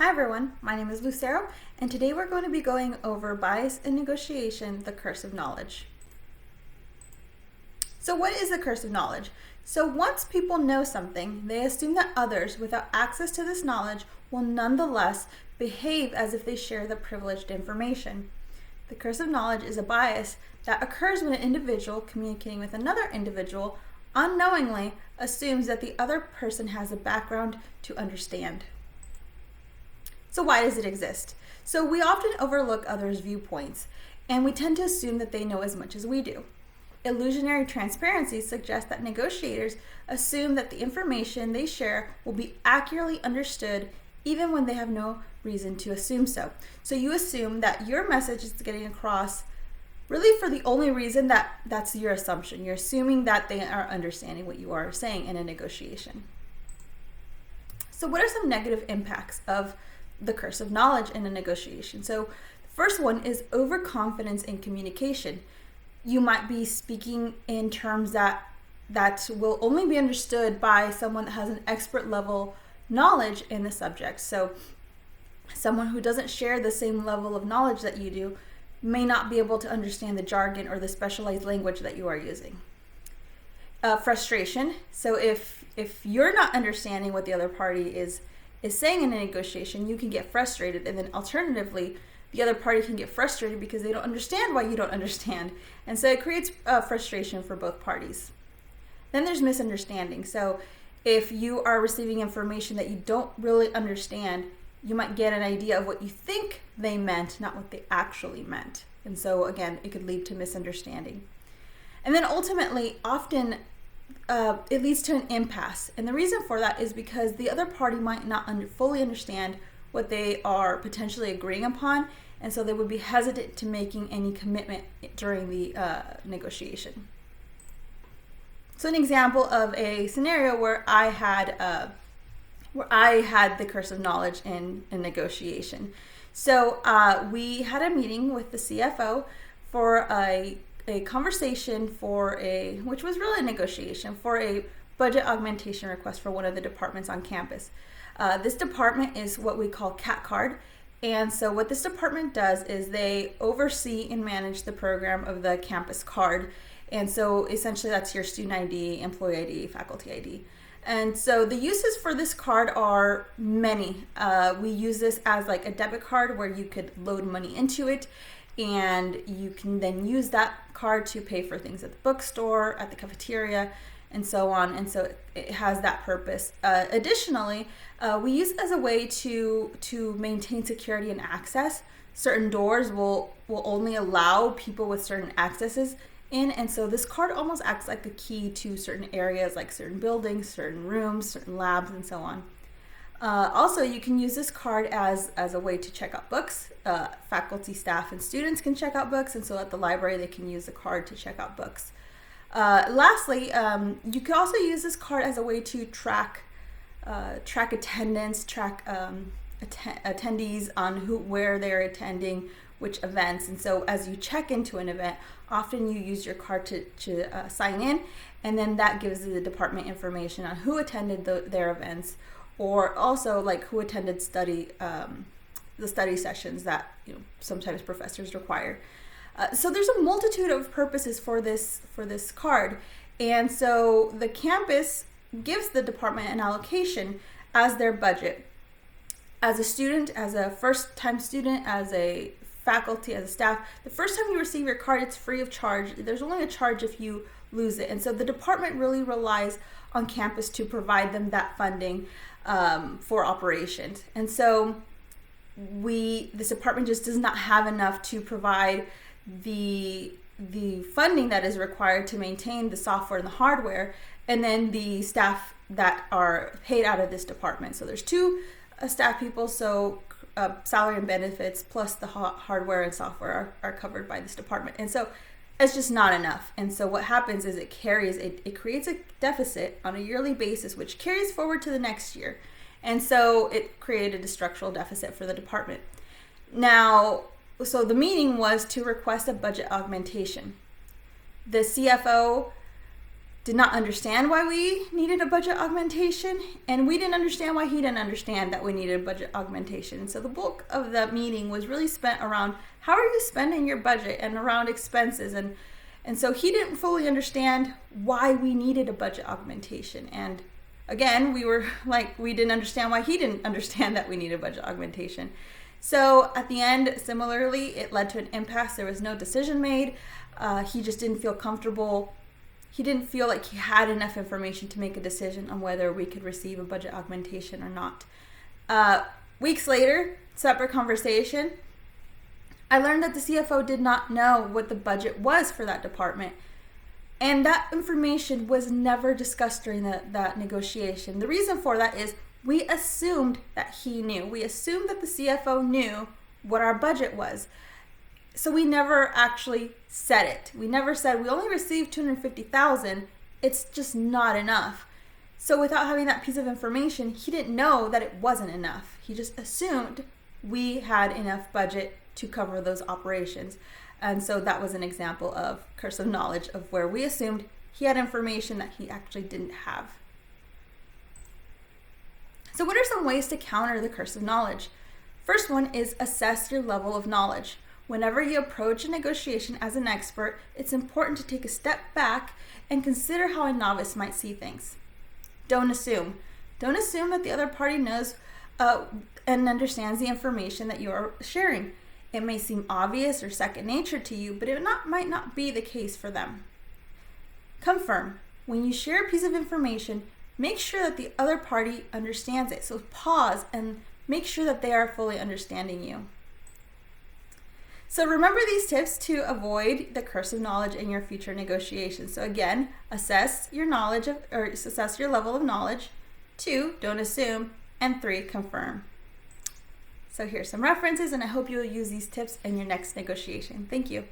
Hi everyone, my name is Lucero, and today we're going to be going over bias in negotiation, the curse of knowledge. So what is the curse of knowledge? So once people know something, they assume that others without access to this knowledge will nonetheless behave as if they share the privileged information. The curse of knowledge is a bias that occurs when an individual communicating with another individual unknowingly assumes that the other person has a background to understand. So why does it exist? So we often overlook others' viewpoints, and we tend to assume that they know as much as we do. Illusionary transparency suggests that negotiators assume that the information they share will be accurately understood even when they have no reason to assume so. So you assume that your message is getting across really for the only reason that that's your assumption. You're assuming that they are understanding what you are saying in a negotiation. So what are some negative impacts of the curse of knowledge in a negotiation? So the first one is overconfidence in communication. You might be speaking in terms that will only be understood by someone that has an expert level knowledge in the subject. So someone who doesn't share the same level of knowledge that you do may not be able to understand the jargon or the specialized language that you are using. Frustration. So if you're not understanding what the other party is saying in a negotiation, you can get frustrated, and then alternatively, the other party can get frustrated because they don't understand why you don't understand, and so it creates frustration for both parties. Then there's misunderstanding. So if you are receiving information that you don't really understand, you might get an idea of what you think they meant, not what they actually meant, and so again, it could lead to misunderstanding. And then ultimately, often it leads to an impasse. And the reason for that is because the other party might not fully understand what they are potentially agreeing upon, and so they would be hesitant to making any commitment during the negotiation. So an example of a scenario where I had the curse of knowledge in a negotiation. So we had a meeting with the CFO for a conversation which was really a negotiation for a budget augmentation request for one of the departments on campus. This department is what we call CAT card. And so what this department does is they oversee and manage the program of the campus card. And so essentially that's your student ID, employee ID, faculty ID. And so the uses for this card are many. We use this as like a debit card where you could load money into it, and you can then use that card to pay for things at the bookstore, at the cafeteria, and so on. And so it has that purpose. Additionally, we use it as a way to maintain security and access. Certain doors will only allow people with certain accesses in, and so this card almost acts like a key to certain areas, like certain buildings, certain rooms, certain labs, and so on. Also, you can use this card as a way to check out books. Faculty, staff, and students can check out books, and so at the library they can use the card to check out books. Lastly, you can also use this card as a way to track attendance, track attendees on where they're attending, which events. And so as you check into an event, often you use your card to sign in, and then that gives the department information on who attended their events, or also like who attended the study sessions that sometimes professors require. So there's a multitude of purposes for this card, and so the campus gives the department an allocation as their budget. As a student, as a first-time student, as a faculty, as a staff, the first time you receive your card, it's free of charge. There's only a charge if you lose it, and so the department really relies on campus to provide them that funding for operations. And so this department just does not have enough to provide the funding that is required to maintain the software and the hardware, and then the staff that are paid out of this department. So there's two staff people, so salary and benefits plus the hardware and software are covered by this department, and so it's just not enough. And so what happens is it creates a deficit on a yearly basis, which carries forward to the next year, and so it created a structural deficit for the department. Now, so the meeting was to request a budget augmentation. The CFO did not understand why we needed a budget augmentation, and we didn't understand why he didn't understand that we needed a budget augmentation. So the bulk of the meeting was really spent around how are you spending your budget and around expenses, and so he didn't fully understand why we needed a budget augmentation. And again, we were like, we didn't understand why he didn't understand that we needed a budget augmentation. So at the end, similarly, it led to an impasse. There was no decision made. He just didn't feel comfortable. He didn't feel like he had enough information to make a decision on whether we could receive a budget augmentation or not. Weeks later, separate conversation, I learned that the CFO did not know what the budget was for that department. And that information was never discussed during that negotiation. The reason for that is we assumed that he knew. We assumed that the CFO knew what our budget was. So we never actually said it. We never said, we only received $250,000. It's just not enough. So without having that piece of information, he didn't know that it wasn't enough. He just assumed we had enough budget to cover those operations. And so that was an example of curse of knowledge, of where we assumed he had information that he actually didn't have. So what are some ways to counter the curse of knowledge? First one is assess your level of knowledge. Whenever you approach a negotiation as an expert, it's important to take a step back and consider how a novice might see things. Don't assume. Don't assume that the other party knows and understands the information that you are sharing. It may seem obvious or second nature to you, but it might not be the case for them. Confirm. When you share a piece of information, make sure that the other party understands it. So pause and make sure that they are fully understanding you. So remember these tips to avoid the curse of knowledge in your future negotiations. So again, assess your knowledge or assess your level of knowledge. 2, don't assume. And 3, confirm. So here's some references, and I hope you'll use these tips in your next negotiation. Thank you.